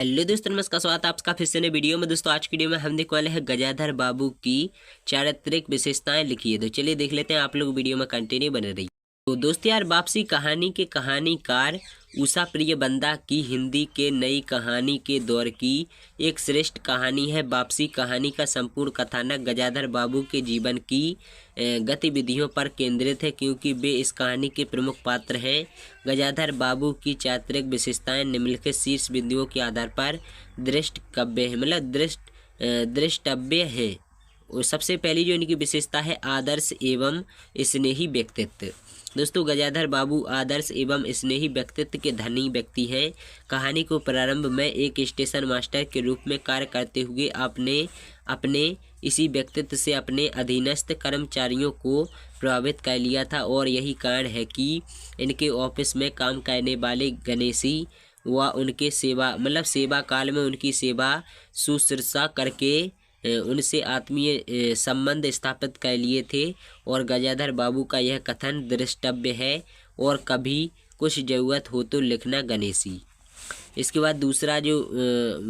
Hello दोस्तों, नमस्कार। स्वागत है आपका फिर से नए वीडियो में। दोस्तों आज की वीडियो में हम देखने वाले हैं गजाधर बाबू की चारित्रिक विशेषताएं लिखी है। तो चलिए देख लेते हैं, आप लोग वीडियो में कंटिन्यू बने रहिए। तो दोस्तों यार, वापसी कहानी के कहानीकार उषा प्रियबंदा की हिंदी के नई कहानी के दौर की एक श्रेष्ठ कहानी है। वापसी कहानी का संपूर्ण कथानक गजाधर बाबू के जीवन की गतिविधियों पर केंद्रित है, क्योंकि वे इस कहानी के प्रमुख पात्र हैं। गजाधर बाबू की चारित्रिक विशेषताएं निम्नलिखित शीर्ष बिंदुओं के आधार पर दृष्टव्य है। और सबसे पहली जो इनकी विशेषता है, आदर्श एवं स्नेही व्यक्तित्व। दोस्तों गजाधर बाबू आदर्श एवं स्नेही व्यक्तित्व के धनी व्यक्ति हैं। कहानी को प्रारंभ में एक स्टेशन मास्टर के रूप में कार्य करते हुए आपने अपने इसी व्यक्तित्व से अपने अधीनस्थ कर्मचारियों को प्रभावित कर लिया था, और यही कारण है कि इनके ऑफिस में काम करने वाले गणेशी व उनके सेवा काल में उनकी सेवा शुश्रूषा करके उनसे आत्मीय संबंध स्थापित कर लिए थे। और गजाधर बाबू का यह कथन दृष्टव्य है, और कभी कुछ ज़रूरत हो तो लिखना गणेशी। इसके बाद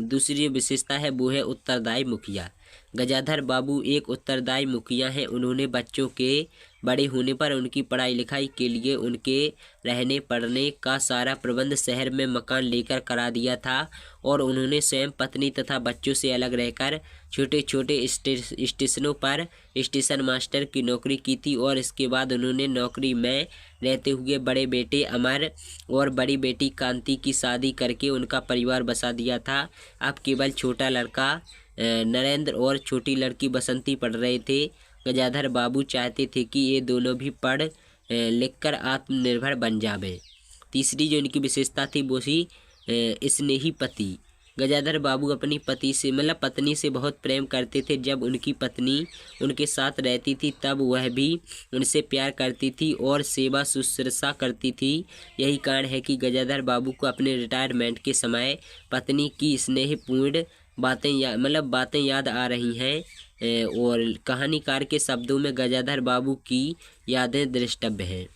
दूसरी विशेषता है, वो है उत्तरदायी मुखिया। गजाधर बाबू एक उत्तरदायी मुखिया हैं। उन्होंने बच्चों के बड़े होने पर उनकी पढ़ाई लिखाई के लिए उनके रहने पढ़ने का सारा प्रबंध शहर में मकान लेकर करा दिया था, और उन्होंने स्वयं पत्नी तथा बच्चों से अलग रहकर छोटे छोटे स्टेशनों पर स्टेशन मास्टर की नौकरी की थी। और इसके बाद उन्होंने नौकरी में रहते हुए बड़े बेटे अमर और बड़ी बेटी कांति की शादी करके उनका परिवार बसा दिया था। अब केवल छोटा लड़का नरेंद्र और छोटी लड़की बसंती पढ़ रहे थे। गजाधर बाबू चाहते थे कि ये दोनों भी पढ़ लिखकर आत्मनिर्भर बन जावें। तीसरी जो इनकी विशेषता थी वो थी स्नेही पति। गजाधर बाबू अपनी पत्नी से बहुत प्रेम करते थे। जब उनकी पत्नी उनके साथ रहती थी तब वह भी उनसे प्यार करती थी और सेवा शुश्रूषा करती थी। यही कारण है कि गजाधर बाबू को अपने रिटायरमेंट के समय पत्नी की स्नेहपूर्ण बातें याद आ रही हैं। और कहानीकार के शब्दों में गजाधर बाबू की यादें दृष्टव्य हैं।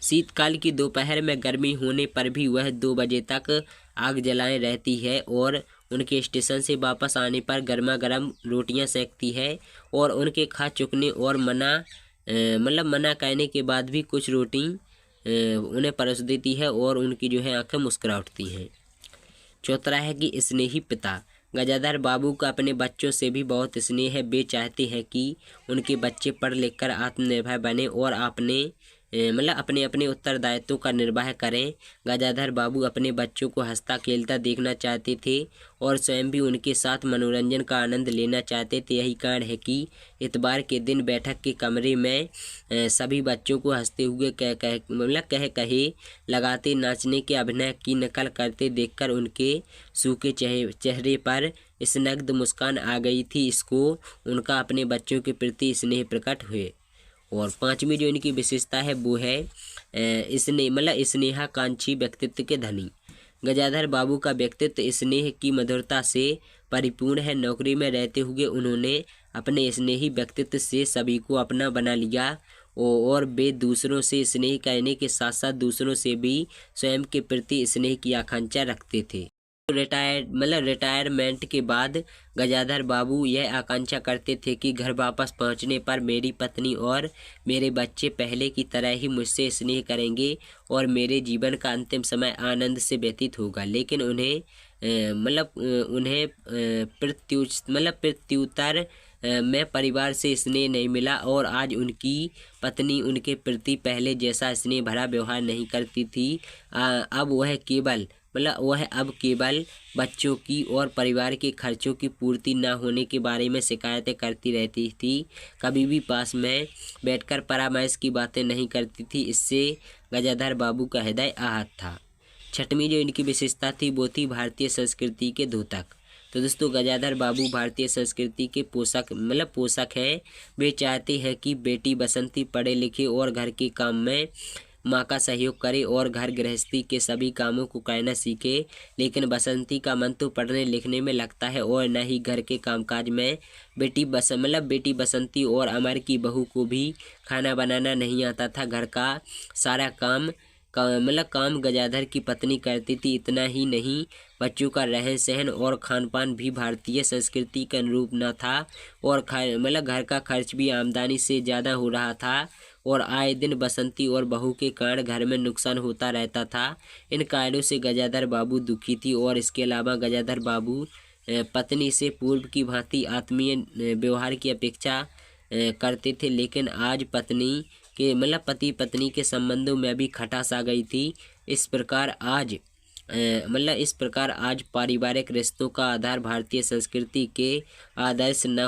शीतकाल की दोपहर में गर्मी होने पर भी वह 2 बजे तक आग जलाए रहती है, और उनके स्टेशन से वापस आने पर गर्मा गर्म रोटियां सेकती है, और उनके खा चुकने और मना कहने के बाद भी कुछ रोटी उन्हें परोस देती है, और उनकी जो है आंखें मुस्कुरा उठती हैं। चौथा है कि स्नेही पिता। गजाधर बाबू का अपने बच्चों से भी बहुत स्नेह है। वे चाहते हैं कि उनके बच्चे पढ़ लिख कर आत्मनिर्भर बने और अपने अपने उत्तरदायित्वों का निर्वाह करें। गजाधर बाबू अपने बच्चों को हंसता खेलता देखना चाहते थे और स्वयं भी उनके साथ मनोरंजन का आनंद लेना चाहते थे। यही कारण है कि इतवार के दिन बैठक के कमरे में सभी बच्चों को हंसते हुए कहे लगाते नाचने के अभिनय की नकल करते देखकर उनके सूखे चेहरे पर स्निग्ध मुस्कान आ गई थी। इसको उनका अपने बच्चों के प्रति स्नेह प्रकट हुए। और पांचवी जो इनकी विशेषता है वो है स्नेहाकांक्षी व्यक्तित्व के धनी। गजाधर बाबू का व्यक्तित्व स्नेह की मधुरता से परिपूर्ण है। नौकरी में रहते हुए उन्होंने अपने स्नेही व्यक्तित्व से सभी को अपना बना लिया, और वे दूसरों से स्नेह करने के साथ साथ दूसरों से भी स्वयं के प्रति स्नेह की आकांक्षा रखते थे। रिटायरमेंट के बाद गजाधर बाबू यह आकांक्षा करते थे कि घर वापस पहुंचने पर मेरी पत्नी और मेरे बच्चे पहले की तरह ही मुझसे स्नेह करेंगे और मेरे जीवन का अंतिम समय आनंद से व्यतीत होगा। लेकिन उन्हें प्रत्युत्तर में परिवार से स्नेह नहीं मिला, और आज उनकी पत्नी उनके प्रति पहले जैसा स्नेह भरा व्यवहार नहीं करती थी। अब वह केवल बच्चों की और परिवार के खर्चों की पूर्ति न होने के बारे में शिकायतें करती रहती थी। कभी भी पास में बैठकर परामर्श की बातें नहीं करती थी। इससे गजाधर बाबू का हृदय आहत था। छठवीं जो इनकी विशेषता थी वो थी भारतीय संस्कृति के द्योतक। तो दोस्तों गजाधर बाबू भारतीय संस्कृति के पोषक हैं। वे चाहते हैं कि बेटी बसंती पढ़े लिखे और घर के काम में माँ का सहयोग करे और घर गृहस्थी के सभी कामों को करना सीखे। लेकिन बसंती का मन तो पढ़ने लिखने में लगता है और न ही घर के कामकाज में। बेटी बसंती और अमर की बहू को भी खाना बनाना नहीं आता था। घर का सारा काम मतलब काम गजाधर की पत्नी करती थी। इतना ही नहीं, बच्चों का रहन सहन और खान पान भी भारतीय संस्कृति के अनुरूप न था और मतलब घर का खर्च भी आमदनी से ज़्यादा हो रहा था और आए दिन बसंती और बहू के कारण घर में नुकसान होता रहता था। इन कार्यों से गजाधर बाबू दुखी थी और इसके अलावा गजाधर बाबू पत्नी से पूर्व की भांति आत्मीय व्यवहार की अपेक्षा करते थे, लेकिन आज पत्नी के मतलब पति पत्नी के संबंधों में भी खटास आ गई थी। इस प्रकार आज पारिवारिक रिश्तों का आधार भारतीय संस्कृति के आदर्श न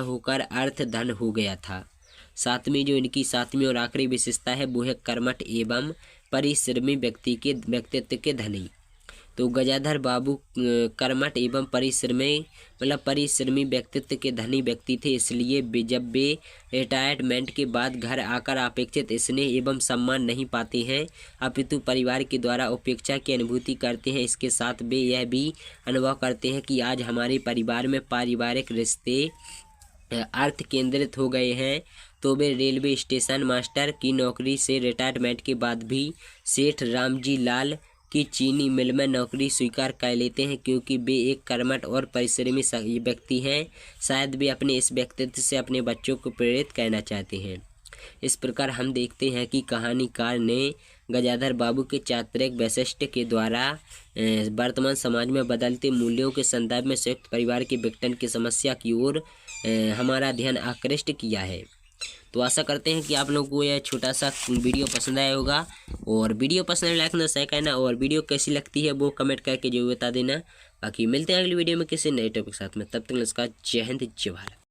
होकर अर्थ धन हो गया था। इनकी सातवीं और आखिरी विशेषता है वो है कर्मठ एवं परिश्रमी व्यक्तित्व के धनी। तो गजाधर बाबू कर्मठ एवं परिश्रमी व्यक्तित्व के धनी व्यक्ति थे, इसलिए जब वे रिटायरमेंट के बाद घर आकर अपेक्षित स्नेह एवं सम्मान नहीं पाते हैं अपितु परिवार के द्वारा उपेक्षा की अनुभूति करते हैं। इसके साथ वे यह भी अनुभव करते हैं कि आज हमारे परिवार में पारिवारिक रिश्ते अर्थ केंद्रित हो गए हैं। तो वे रेलवे स्टेशन मास्टर की नौकरी से रिटायरमेंट के बाद भी सेठ रामजी लाल की चीनी मिल में नौकरी स्वीकार कर लेते हैं, क्योंकि वे एक कर्मठ और परिश्रमी व्यक्ति हैं। शायद वे अपने इस व्यक्तित्व से अपने बच्चों को प्रेरित करना चाहते हैं। इस प्रकार हम देखते हैं कि कहानीकार ने गजाधर बाबू के चारित्रिक वैशिष्ट्य के द्वारा वर्तमान समाज में बदलते मूल्यों के संदर्भ में संयुक्त परिवार के विघटन की समस्या की ओर हमारा ध्यान आकृष्ट किया है। तो आशा करते हैं कि आप लोगों को यह छोटा सा वीडियो पसंद आया होगा और वीडियो पसंद लाइक ना शेयर करना और वीडियो कैसी लगती है वो कमेंट करके जरूर बता देना। बाकी मिलते हैं अगली वीडियो में किसी नए टॉपिक के साथ में, तब तक नमस्कार, जय हिंद, जय भारत।